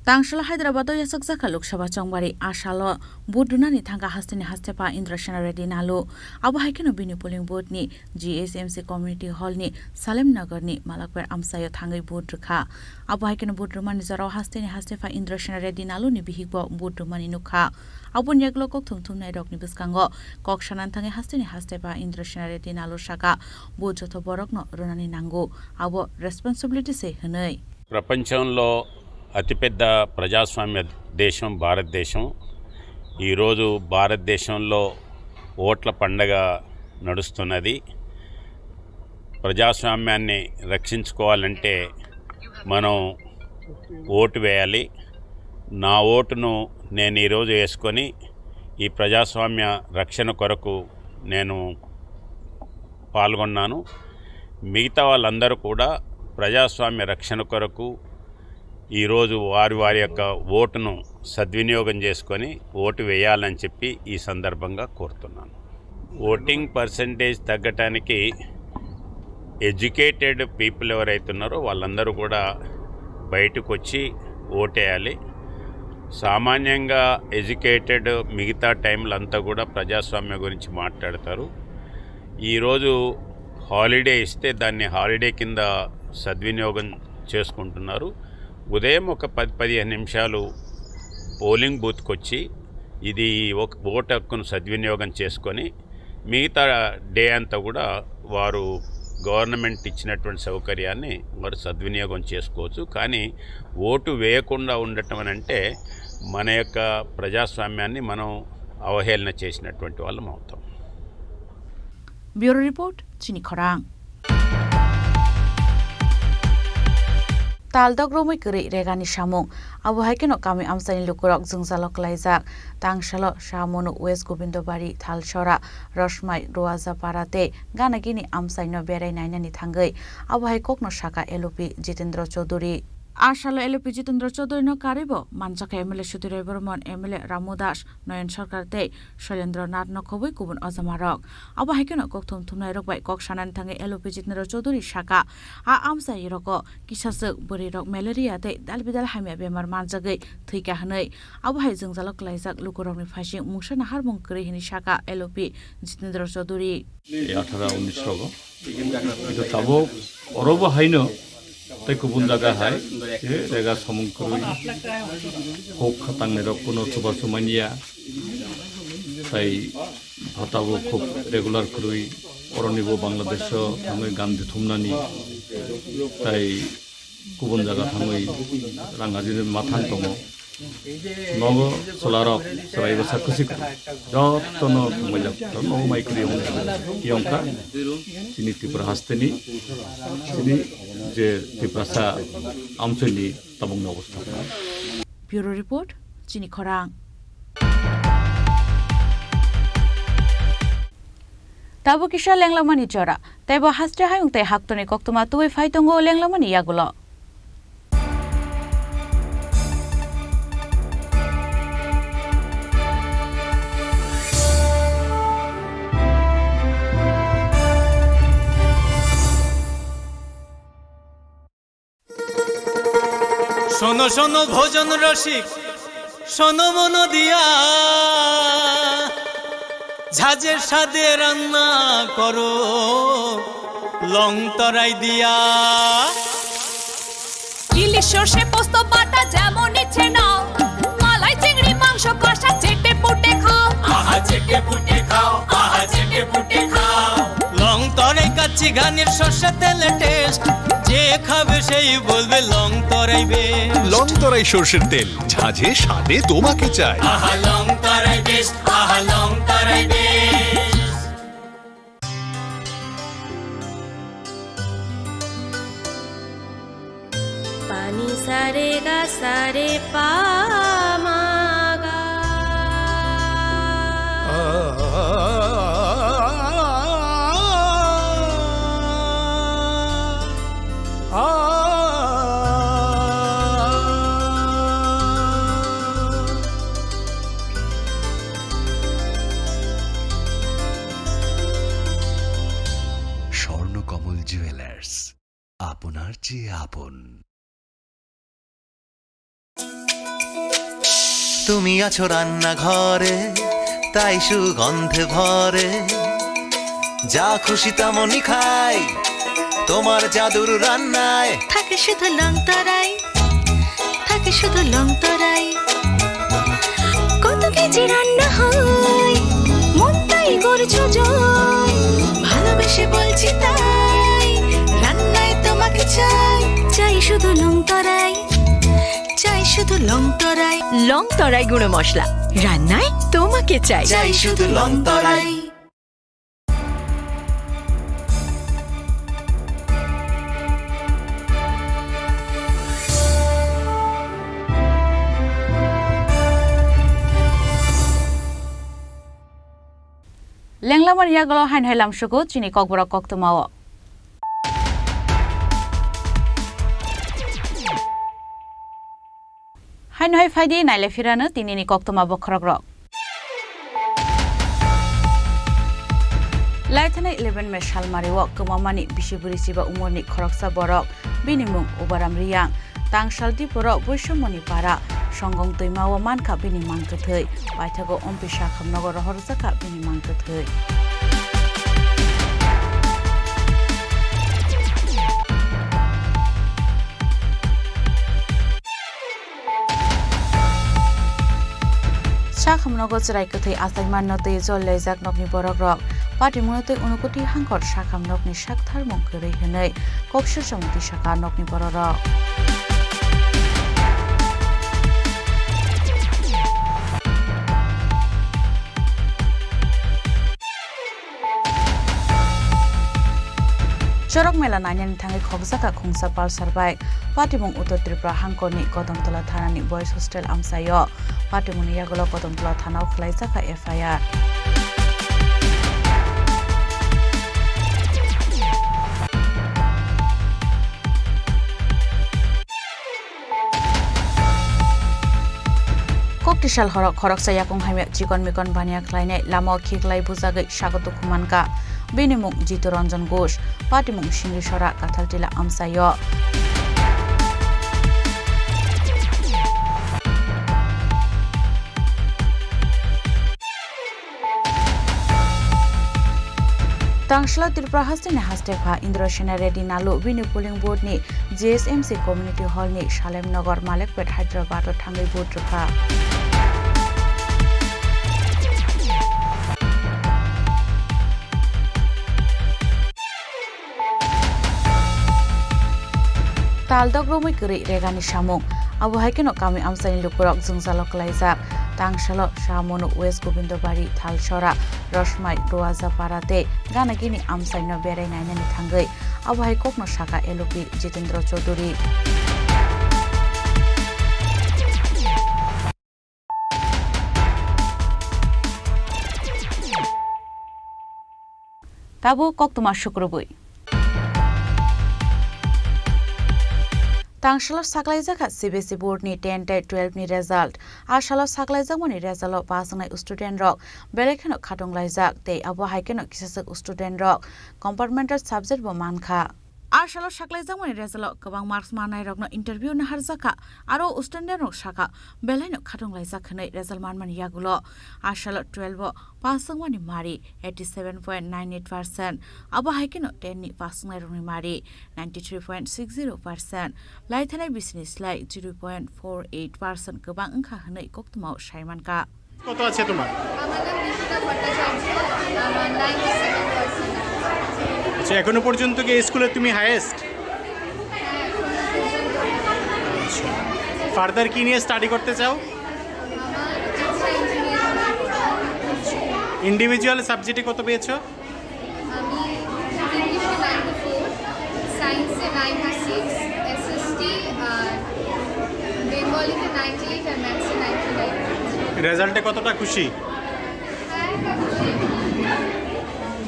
Tangshala Hyderabad yasak jaka Lok Sabha Chongbari asalo bodunani thanga hastine hastepa Indra Sena Reddy Nalu abo haikeno bini polling board ni GSMC community hall ni Salem Nagar ni Malakpet amsayo thangai board rakha abo haikeno board rumani jarao hastine hastepa Indra Sena Reddy Nalu ni bihigbo board rumani nukha abon yaklo kok thumthum nai rokni biskango kok sanan thangai hastine hastepa Indra Sena Reddy Nalu shaka board joto borokno runani nango abo responsibility se hanai ప్రపంచంలో అతిపెద్ద ప్రజాస్వామ్య దేశం భారతదేశం ఈరోజు భారతదేశంలో ఓట్ల పండగ నడుస్తున్నది ప్రజాస్వామ్యాన్ని రక్షించుకోవాలంటే మనం ఓటు వేయాలి నా ఓటును నేను ఈరోజు వేసుకొని ఈ ప్రజాస్వామ్య రక్షణ కొరకు నేను పాల్గొన్నాను మిగతా వాళ్ళందరూ కూడా ప్రజాస్వామ్య రక్షణ కొరకు ఈరోజు వారి యొక్క ఓటును సద్వినియోగం చేసుకొని ఓటు వేయాలని చెప్పి ఈ సందర్భంగా కోరుతున్నాను ఓటింగ్ పర్సంటేజ్ తగ్గటానికి ఎడ్యుకేటెడ్ పీపుల్ ఎవరైతే ఉన్నారో వాళ్ళందరూ కూడా బయటకు వచ్చి ఓటేయాలి సామాన్యంగా ఎడ్యుకేటెడ్ మిగతా టైంలో అంతా కూడా ప్రజాస్వామ్యం గురించి మాట్లాడతారు ఈరోజు హాలిడే ఇస్తే దాన్ని హాలిడే కింద సద్వినియోగం చేసుకుంటున్నారు ఉదయం ఒక 10-15 నిమిషాలు పోలింగ్ బూత్కి వచ్చి ఇది ఒక ఓటు హక్కును సద్వినియోగం చేసుకొని మిగతా డే అంతా కూడా వారు గవర్నమెంట్ ఇచ్చినటువంటి సౌకర్యాన్ని వారు సద్వినియోగం చేసుకోవచ్చు కానీ ఓటు వేయకుండా ఉండటం అంటే మన యొక్క ప్రజాస్వామ్యాన్ని మనం అవహేళన చేసినటువంటి వాళ్ళం అవుతాం bureau report Chini Khorang Taldok romoi kuri regani samung abo haikeno kami amsani lukurok jungjalok laijak tangsalo samono West Gobindobari Thalsora Rosmai Roaza Parate ganagini amsaino berai nainani thangai abo haikokno saka LOP Jitendra Chaudhary Ashalo LOP Jitendra Chaudhary no karibo manjaka MLA Sudhiray Burman MLA Ramu Das Noyan Sarkar te Shailendra Nath no khoboi kubun azamarok abo haikeno kokthum thumnai rokbai kok sanan thangai LOP Jitendra Chaudhary saka a amsai roko kisasuk buri rok malaria te dalbidal hamya bemar manjagai thuika hanai abo hai jungjalok laijak lukurokni phasing mungsana harmung kri hini saka LOP Jitendra Chaudhary 18-19 রকম কিন্তু তাবো অরব হাইনো তাই গুবুন জায়গা high যে রেগা সমং করি হোক খাতাংনে rock কোনো সুবা সুমানিয়া তাই ভাতাবো খুব রেগুলার করি অরনিবো বাংলাদেশ থাঙ্গই গান্ধী থুমনানি তাই গুবুন জায়গা থাঙ্গই রাঙ্গাজির মাথান দङ 너고 솔라로 솔라이버 사쿠시고 저또너 뭐냐 너무 많이 그리운 기억가 지니 ত্রিপুরা হাসতেনি 지니 이제 ত্রিপুরা사 আমচলি তাবং অবস্থা ব্যুরো রিপোর্ট চিনি খরাং তাবো কিসা লেংলামানি চরা তাইবো হাসতে হায়ুং তাই হাক্তনি কক্তমা তুই ফাইতঙ্গ লেংলামানি ইয়াগুলো শোনো শোনো ভোজন রসিক শোনো মন দিয়া ঝাঁঝের স্বাদে রান্না করো লং তরাই দিয়া ইলিশ সর্ষে পোস্ত বাটা যেমন ইচ্ছে নাও মালাই চিংড়ি মাংস কষা চেটে পুটে খাও আহা চেটে পুটে খাও আহা চেটে পুটে খাও লং তরাই কাচ্চি ঘানির সর্ষে তেলে টেস্ট যে খাবে সেই বলবে লং তরাই বেশ লং তরাই সর্ষের তেল ঝাঁঝে স্বাদে তোমাকে চাই আহা লং তরাই বেশ আহা লং তরাই বেশ পানি সারে গা সারে পামাগা স্বর্ণকমল জুয়েলার্স আপনার চেয়ে আপন তুমি আছো রান্নাঘরে তাই সুগন্ধে ভরে যা খুশি তেমনই খাই তোমার জাদুর রান্নায় থাকে শুধু লং তরাই থাকে শুধু লং তরাই কত কেজি রান্না হয় মন তাই করছো জয় ভালোবেসে বলছি তাই রান্নায় তোমাকে চাই চাই শুধু লং তরাই চাই শুধু লং তরাই গুঁড়ো মশলা রান্নায় তোমাকে চাই চাই শুধু লং তরাই লেংলামানি ইয়াগুলো হাইন হাইলাম সুগো চিনি ককবরক কক্তমাও হাইন হাই ফাইদি নাইলে ফিরানো তিনিনি কক্তমা বখরক রক লাইথানা 11 মে শালমারি ওয়াক কমামানি বিশেবুরি সিবা উমরনি খরকসা বরক বিনিমুং উবারাম রিয়াং তাংশাল ত্রিপুরা বৈষম্যনি পারা সংগং তৈমাও মানখা বিনি মানকথৈ বাইথাগো অম্পিসা খামনগর হরজাকা বিনি মানকথৈ শাখামনগর চরাইকথৈ আসাইমান্নতৈ জল্লাইজাক নকনি বরক রক পার্টি মুনতৈ অনুকোটি হাঙ্কর শাখামনগনি শাকথার মঙ্কरै হनै কক্সর সমিতি শাখা নকনি বরক চরক মেলা নাইনানি থাঙै খবজাকা খুংসা পালসার বাইক পাটিমুং উত্তর ত্রিপুরা হাঙ্করনি কদমতলা থানানি বয়েজ হোস্টেল আমসাইও পাটিমুনি ইয়াগুলো কদমতলা থানাও খলাইজাকা FIR koktisal horok khoroksa yakung haime chikon mikon bania khlainai lamo khiklai bujagai sagoto khumanka binimung jitoranjan ghosh patimung singri sora kathaltila amsayo Tangshala Tripura Hastini Hastepha Indrashena Reddy Nalu Bini Polling Board ni JSMC Community Hall ni Shalem Nagar Malekpet Hyderabad o Thangai Board Rukha Taldog Romoi Kuri Regani Shamung abo haikeno kami amsaini lukurok jungzalo klaijak tangsalo Shamonu West Gobindobari Thalsora Rosmai Roaza Parate ganagini amsaino berai nainani thangai abo haikokno saka elopi Jitendra Chaudhary Tabu koktuma shukrubui Tangsalo saklaijaka CBSE board ni 10 12 ni result asalo saklaijak mani result pasangai student rok belekeno khatonglajak tei abo haikeno kisasak student rok compartmental subject bo mankha asalo saklaijak mani result kabang marks manai rokno interview na harjaka aro student rok saka beleno khatonglajak khnai result manmani yagulo asalo 12 bo pasang mani mari 87.98% abo haikeno 10 ni pasangai rokni mari 93.60% laithanai business lai 0.48% गोबां अंखा हनै कोक्तमाव साइमानका কত আছে তোমার আমার নাম নিশিতা ভট্টাচার্য আমার 97% আচ্ছা এখনো পর্যন্ত কি স্কুলে তুমি হাইয়েস্ট ফার্দার কি নিয়ে স্টাডি করতে চাও ইন্ডিভিজুয়াল সাবজেক্টে কত পেয়েছো আমি ইংলিশে 94 সায়েন্সে 96 এসএসটি আর বেঙ্গলিতে 98 আর ম্যাথসে 99 রেজাল্টে কতটা খুশি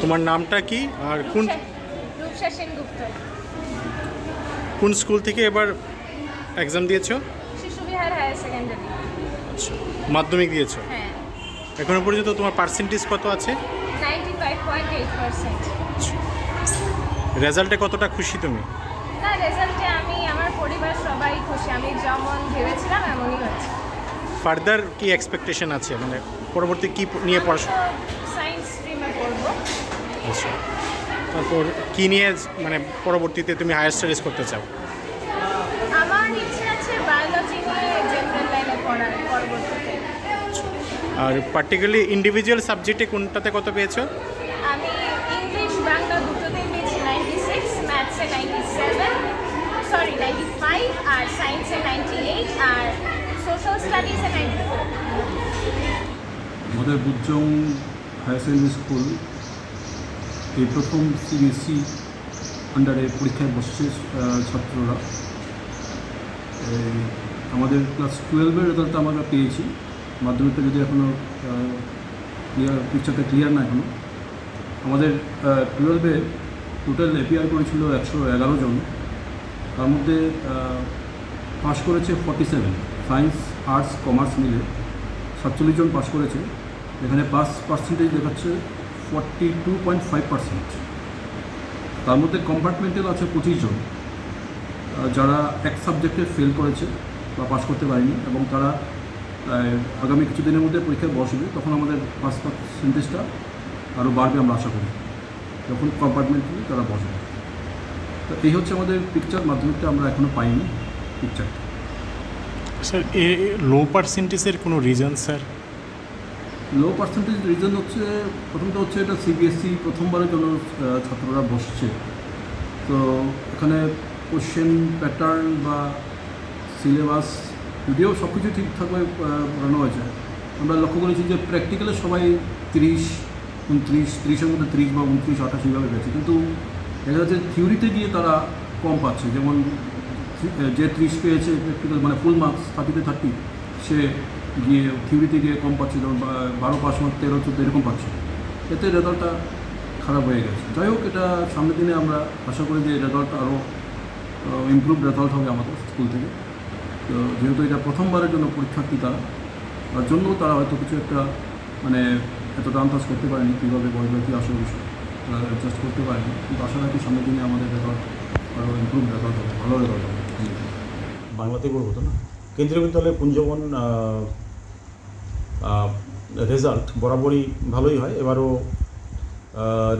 তোমার নামটা কি আর কোন রূপসা সেনগুপ্ত কোন স্কুল থেকে এবার এক্সাম দিয়েছো শিশুবিহার হায়ার সেকেন্ডারি আচ্ছা মাধ্যমিক দিয়েছো হ্যাঁ এখনো পর্যন্ত তোমার পার্সেন্টেজ কত আছে 95.8% রেজাল্টে কতটা খুশি তুমি না রেজাল্টে আমি আমার পরিবার সবাই খুশি আমি যেমন ভেবেছিলাম এমনই হয়েছে ফার্দার কি এক্সপেকটেশন আছে মানে পরবর্তী কি নিয়ে পড়াশোনা সায়েন্স স্ট্রিমে পড়বো আচ্ছা তারপর কি নিয়ে মানে পরবর্তীতে তুমি হায়ার স্টাডিজ করতে চাও আমার ইচ্ছে আছে বায়োলজি নিয়ে জেনারেল লাইনে পড়ার পরবর্তীতে আর পার্টিকুলারলি ইন্ডিভিজুয়াল সাবজেক্টে কোনটাতে কত পেয়েছো আমি ইংলিশ বাংলা দুটোতেই পেয়েছি 96 ম্যাথসে 97 সরি 95 আর সায়েন্সে 98 আর সোশ্যাল স্টাডিজে 94 আমাদের বুজং হায়ার সেকেন্ডারি স্কুল এই প্রথম সিবিএসই আন্ডারে পরীক্ষায় বসছে ছাত্ররা আমাদের ক্লাস 12-এর রেজাল্ট আমরা পেয়েছি মাধ্যমিকটা যদি এখনও ক্লিয়ার পিকচারটা ক্লিয়ার না এখনও আমাদের 12-এ টোটাল এপিআর করেছিল 111 জন তার মধ্যে পাস করেছে 47 সায়েন্স আর্টস কমার্স মিলে 47 জন পাস করেছে এখানে পাস পার্সেন্টেজ দেখাচ্ছে 42.5%। তার মধ্যে কম্পার্টমেন্টাল আছে 25 জন যারা এক সাবজেক্টে ফেল করেছে বা পাস করতে পারেনি এবং তারা আগামী কিছুদিনের মধ্যে পরীক্ষায় বসবে তখন আমাদের পাস পার্সেন্টেজটা আরও বাড়বে আমরা আশা করি তখন কম্পার্টমেন্টালি তারা বসবে তো এই হচ্ছে আমাদের পিকচার মাধ্যমিকটা আমরা এখনও পাইনি পিকচারটা স্যার লো পার্সেন্টেজের কোনো রিজন স্যার লো পার্সেন্টেজ রিজন হচ্ছে প্রথমত হচ্ছে এটা সিবিএসই প্রথমবারের জন্য ছাত্ররা বসছে তো এখানে কোশ্চেন প্যাটার্ন বা সিলেবাস যদিও সব কিছু ঠিকঠাকভাবে পড়ানো হয়েছে আমরা লক্ষ্য করেছি যে প্র্যাকটিক্যালে সবাই 30-29-30-এর মধ্যে 30 বা 29-28 এইভাবে পেয়েছে কিন্তু দেখা যাচ্ছে থিওরিতে গিয়ে তারা কম পাচ্ছে যেমন যে 30 পেয়েছে প্র্যাকটিক্যাল মানে ফুল মার্কস 30-30 সে গিয়ে থিওরিতে গিয়ে কম পাচ্ছে যেমন 12 পাস মার্ক 13-14 এরকম পাচ্ছে এতে রেজাল্টটা খারাপ হয়ে গেছে যাই হোক এটা সামনের দিনে আমরা আশা করি যে রেজাল্টটা আরও ইমপ্রুভ রেজাল্ট হবে আমাদের স্কুল থেকে তো যেহেতু এটা প্রথমবারের জন্য পরীক্ষার্থী তার জন্য তারা হয়তো কিছু একটা মানে এতটা আন্দাজ করতে পারেনি কীভাবে বসবে কী আসল বিষয় তারা অ্যাডজাস্ট করতে পারেনি কিন্তু আশা রাখি সামনের দিনে আমাদের রেজাল্ট আরও ইমপ্রুভ রেজাল্ট হবে ভালো রেজাল্ট হবে বাংলাতেই বলবো তো না কেন্দ্রীয় বিদ্যালয়ে পুঞ্জবন রেজাল্ট বরাবরই ভালোই হয় এবারও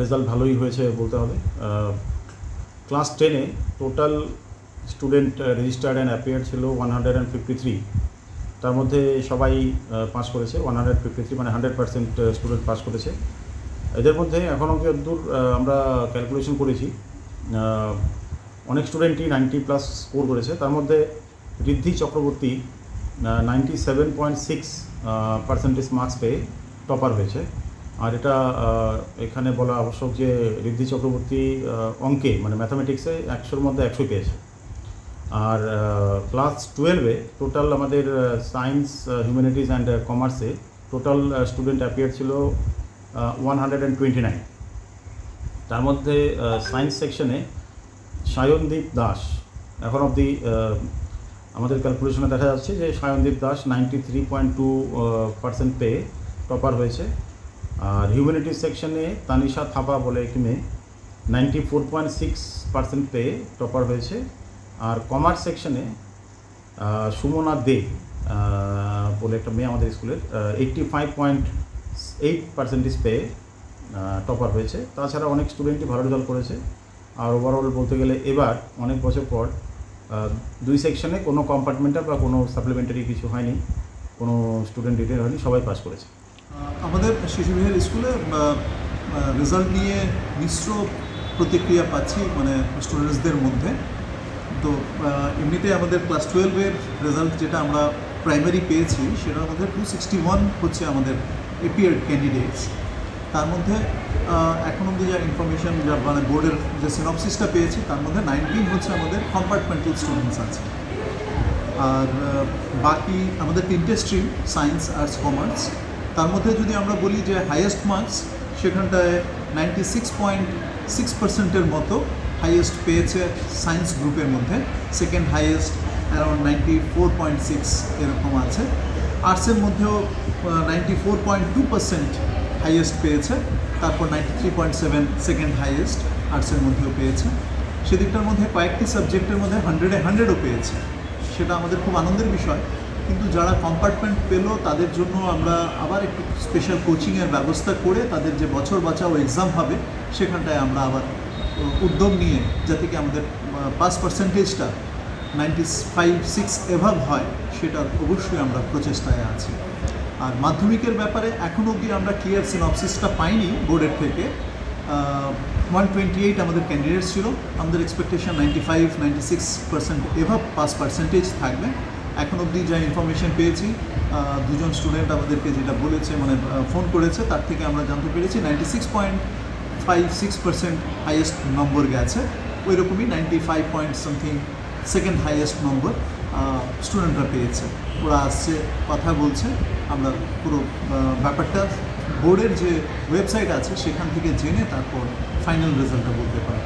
রেজাল্ট ভালোই হয়েছে বলতে হবে ক্লাস 10-এ total student registered and appear ছিল 153 তার মধ্যে সবাই পাস করেছে 153 মানে 100% স্টুডেন্ট পাস করেছে এদের মধ্যে এখন অবধি দূর আমরা ক্যালকুলেশন করেছি অনেক স্টুডেন্টই 90+ স্কোর করেছে তার মধ্যে ঋদ্ধি চক্রবর্তী 97.6% মার্কস পেয়ে টপার হয়েছে। আর এটা এখানে বলা আবশ্যক যে ঋদ্ধি চক্রবর্তী অঙ্কে মানে ম্যাথামেটিক্সে 100-র মধ্যে 100 পেয়েছে। আর ক্লাস 12-এ টোটাল আমাদের সায়েন্স, হিউম্যানিটিজ অ্যান্ড কমার্সে টোটাল স্টুডেন্ট অ্যাপিয়ার ছিল 129। তার মধ্যে সায়েন্স সেকশনে সায়নদীপ দাস এখন অবধি আমাদের ক্যালকুলেশনে দেখা যাচ্ছে যে সায়নদীপ দাস 93.2% পেয়ে টপার হয়েছে। আর হিউম্যানিটিজ সেকশনে তানিশা থাপা বলে একটি মেয়ে 94.6% পেয়ে টপার হয়েছে। আর কমার্স সেকশনে সুমনা দে বলে একটা মেয়ে আমাদের স্কুলের 85.8% পেয়ে টপার হয়েছে। তাছাড়া অনেক স্টুডেন্টই ভালো রেজাল্ট করেছে। আর ওভারঅল বলতে গেলে এবার অনেক বছর পর 2 সেকশনে কোনো কম্পার্টমেন্টাল বা কোনো সাপ্লিমেন্টারি কিছু হয়নি, কোনো স্টুডেন্ট রিটেন হয়নি, সবাই পাস করেছে। আমাদের শিশুবিহার স্কুলে রেজাল্ট নিয়ে মিশ্র প্রতিক্রিয়া পাচ্ছি মানে স্টুডেন্টসদের মধ্যে। তো এমনিতে আমাদের ক্লাস 12-এর রেজাল্ট যেটা আমরা প্রাইমারি পেয়েছি সেটার মধ্যে 261 হচ্ছে আমাদের এপিয়ার্ড ক্যান্ডিডেটস। তার মধ্যে এখন অবধি যা ইনফরমেশন যা মানে বোর্ডের যে সিনপসিসটা পেয়েছি তার মধ্যে 19 হচ্ছে আমাদের কম্পার্টমেন্টাল স্টুডেন্টস আছে। আর বাকি আমাদের 3টে স্ট্রিম সায়েন্স, আর্টস, কমার্স। তার মধ্যে যদি আমরা বলি যে হাইয়েস্ট মার্কস সেখানটায় 96.6%-এর মতো হাইয়েস্ট পেয়েছে সায়েন্স গ্রুপের মধ্যে। সেকেন্ড হাইয়েস্ট অ্যারাউন্ড 94.6 এরকম আছে। আর্টসের মধ্যেও 94.2% হাইয়েস্ট পেয়েছে। তারপর 93.7 সেকেন্ড হাইয়েস্ট আর্টসের মধ্যেও পেয়েছে। সেদিকটার মধ্যে কয়েকটি সাবজেক্টের মধ্যে 100-এ 100ও পেয়েছে, সেটা আমাদের খুব আনন্দের বিষয়। কিন্তু যারা কম্পার্টমেন্ট পেলো তাদের জন্য আমরা আবার একটু স্পেশাল কোচিংয়ের ব্যবস্থা করে তাদের যে বছর বাঁচাও এক্সাম হবে সেখানটায় আমরা আবার উদ্যোগ নিয়ে যাতে কি আমাদের পাস পার্সেন্টেজটা 95-6 এভাব হয় সেটার অবশ্যই আমরা প্রচেষ্টায় আছি। আর মাধ্যমিকের ব্যাপারে এখনও অবধি আমরা ক্লিয়ার সিনপসিসটা পাইনি বোর্ডের থেকে। 128 আমাদের ক্যান্ডিডেটস ছিল, আমাদের এক্সপেকটেশন 95-96% এভাব পাস পার্সেন্টেজ থাকবে। এখন অবধি যা ইনফরমেশন পেয়েছি 2জন স্টুডেন্ট আমাদেরকে যেটা বলেছে মানে ফোন করেছে তার থেকে আমরা জানতে পেরেছি 96.56% হাইয়েস্ট নম্বর গেছে। ওই রকমই 95 সেকেন্ড হাইয়েস্ট নম্বর স্টুডেন্টরা পেয়েছে। ওরা আসছে, কথা বলছে, আমরা পুরো ব্যাপারটা বোর্ডের যে ওয়েবসাইট আছে সেখান থেকে জেনে তারপর ফাইনাল রেজাল্টটা বলতে পারি।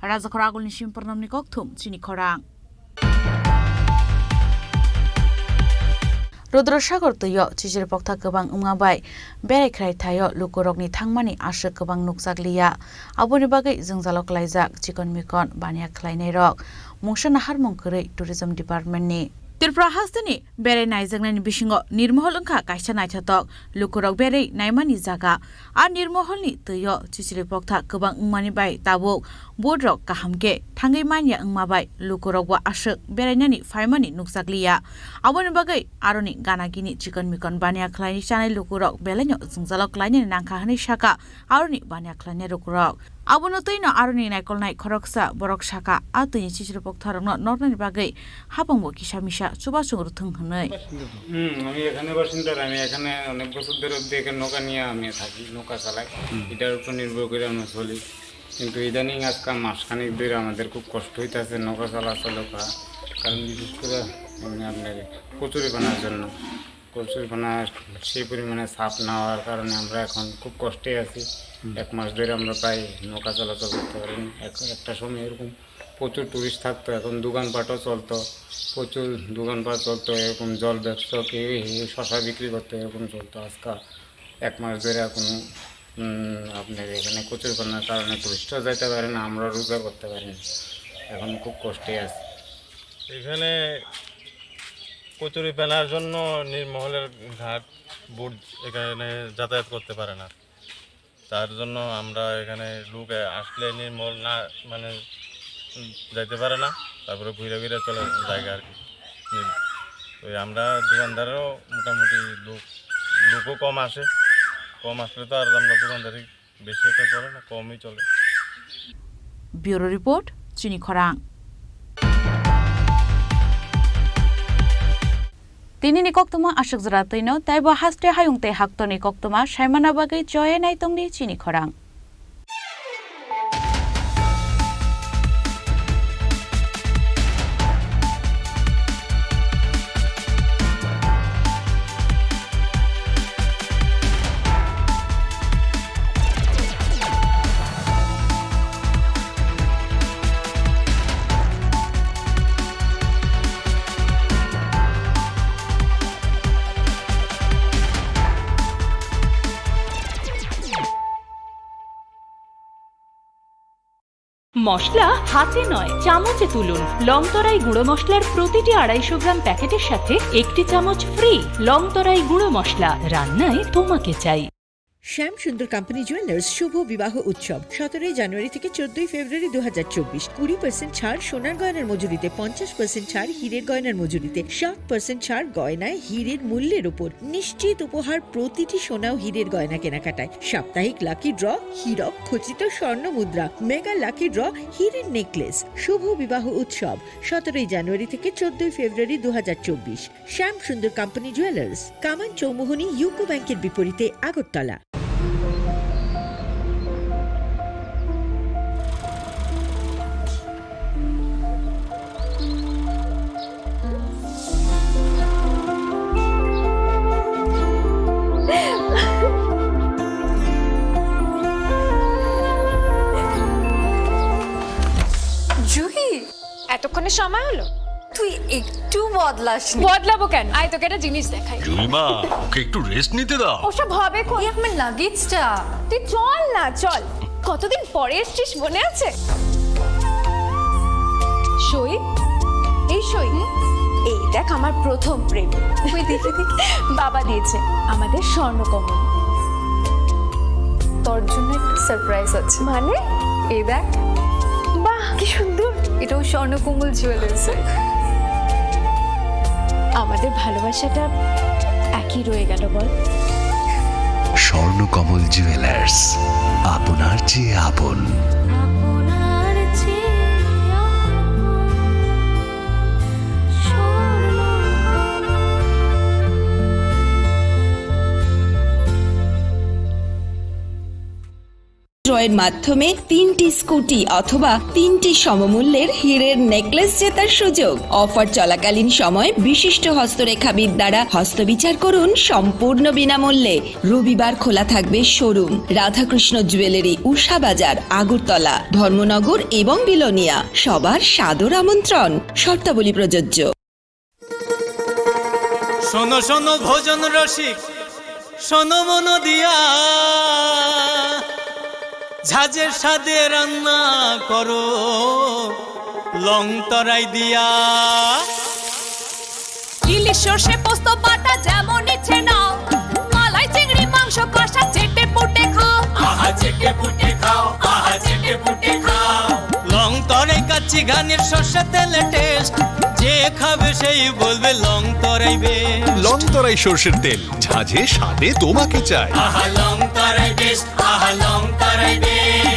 Raza Khoragul Nishim Pernamni Kokthum, Chini Khorang. Rudrosagar tuyo chijir pokta kebang umgabai bere krai thayo lukurokni thangmani ashe kebang nuksakliya aboni bagai jengjalok laijak chikon mikon bania khlainai rok mungsa nahar mongkrai tourism department ni Tripura hastani bere naijaknani bisingo nirmohol wngkha kaisa naithatok lukurok bere naimani jaga ar nirmoholni tuyo chijir pokta kebang ungmani bai tabuk bodrok kahamke thangai mania ungmabai lukurok bo ashek berainani faimani nuksakliya aboni bagai aroni ganagini chikon mikon bania khlaini chanai lukurok belaino jengjalok laini nangkha hani saka aroni bania khlaini lukurok abono toino aroni naikolnai khoroksa borok saka atuni chijir poktarokno nornani bagai habangbo kisamisa চুবাচুং রুথং হনই আমি এখানে বাসিন্দার আমি এখানে অনেক বছর ধরে এখানে নৌকা নিয়ে আমি থাকি নৌকা চালাই এটার উপর নির্ভর করে আমরা চলি কিন্তু ইদানিং আজকাল মাসখানেক ধরে আমাদের খুব কষ্ট হইতেছে নৌকা চলাচল করা কারণ বিশেষ করে আপনার কচুরিপানার জন্য কচুরিপানা সেই পরিমাণে চাপ না হওয়ার কারণে আমরা এখন খুব কষ্টে আছি 1 মাস ধরে আমরা প্রায় নৌকা চলাচল করতে পারিনি একটা সময় এরকম প্রচুর টুরিস্ট থাকতো এখন দোকানপাটও চলতো প্রচুর দোকানপাট চলতো এরকম জল ব্যবসা কেউ শশা বিক্রি করতো এরকম চলতো আজকাল 1 মাস ধরে কোনো আপনার এখানে কচুরিপানার কারণে টুরিস্টও যাইতে পারে না আমরা রোজগার করতে পারি না এখন খুব কষ্টে আছে এখানে কচুরিপানার জন্য নির্মহলের ঘাট বোট এখানে যাতায়াত করতে পারে না তার জন্য আমরা এখানে লোক আসলে নির্মল না মানে যাইতে পারে না তারপরে ঘুরে ঘুরে চলে জায়গা আর কি তো আমরা দোকানদারও মোটামুটি লোকও কম আসলে তো আর আমরা দোকানদারি বেশি একটা চলে না কমই চলে ব্যুরো রিপোর্ট চিনি খরাং Tini ni koktuma ashuk zratino taibo haste hayungte haktoni koktuma shaimana bagai joye naitongni Chini Khorang. মশলা হাতে নয় চামচে তুলুন লংতরাই গুঁড়ো মশলার প্রতিটি 250 গ্রাম প্যাকেটের সাথে একটি চামচ ফ্রি লংতরাই গুঁড়ো মশলা রান্নায় তোমাকে চাই শ্যাম সুন্দর কোম্পানি জুয়েলার্স শুভ বিবাহ উৎসব 17 জানুয়ারি থেকে 14 ফেব্রুয়ারি 2024 20% ছাড় সোনার গয়নার মজুরিতে 50% ছাড় হীরের গয়নার মজুরিতে 60% ছাড় গয়নায় হীরের মূল্যের উপর নিশ্চিত উপহার প্রতিটি সোনা ও হীরের গয়না কেনাকাটায় সাপ্তাহিক লাকি ড্র হীরক খচিত স্বর্ণ মুদ্রা মেগা লাকি ড্র হীরের নেকলেস শুভ বিবাহ উৎসব 17 জানুয়ারি থেকে 14 ফেব্রুয়ারি 2024 শ্যাম সুন্দর কোম্পানি জুয়েলার্স কামান চৌমুহনী ইউকো ব্যাংকের বিপরীতে আগরতলা এতক্ষণে সময় হলো তুই একটু বদলাসনি বদলাবো কেন আয় তোকে একটা জিনিস দেখাই জুইমা ওকে একটু রেস্ট নিতে দাও ওসব হবে কোন আমার লাগেজটা তুই চল না চল কতদিন পরে এসেছিস মনে আছে সই এই সই এই দেখ আমার প্রথম প্রেম তুই দেখে বাবা দিয়েছে আমাদের স্বর্ণকমল তোর জন্য একটা সারপ্রাইজ আছে মানে এই দেখ বাহ কি সুন্দর এটাও স্বর্ণকমল জুয়েলার্স আমাদের ভালোবাসাটা একই রয়ে গেল বল স্বর্ণকমল জুয়েলার্স আপনার চেয়ে আপন ড্রয়ের মাধ্যমে 3টি স্কুটি অথবা 3টি সমমূল্যের হীরের নেকলেস জেতার সুযোগ অফার চলাকালীন সময় বিশিষ্ট হস্তরেখাবিদ দ্বারা হস্তবিচার করুন সম্পূর্ণ বিনামূল্যে রবিবার খোলা থাকবে শোরুম রাধাকৃষ্ণ জুয়েলারি উষা বাজার আগরতলা ধর্মনগর এবং বিলোনিয়া সবার সাদর আমন্ত্রণ শর্তাবলী প্রযোজ্য শোনো শোনো ভোজন রসিক শোনো মন দিয়া ঝাঁঝের সাদে রান্না করো লং তরাই দিয়া ইলিশ সর্ষে পোস্ত বাটা যেমন ইচ্ছে নাও মালাই চিংড়ি মাংস কষা চেটে পুটে খাও আহা চেটে পুটে খাও আহা চেটে পুটে খাও লং তরাই কাচ্চি ঘানির সর্ষে তেলে টেস্ট যে খাবে সেই বলবে লং তরাই বেশ লং তরাই সর্ষের তেল ঝাঁঝে স্বাদে তোমাকে চাই আহা লং তরাই বেশ আহা লং তরাই বেশ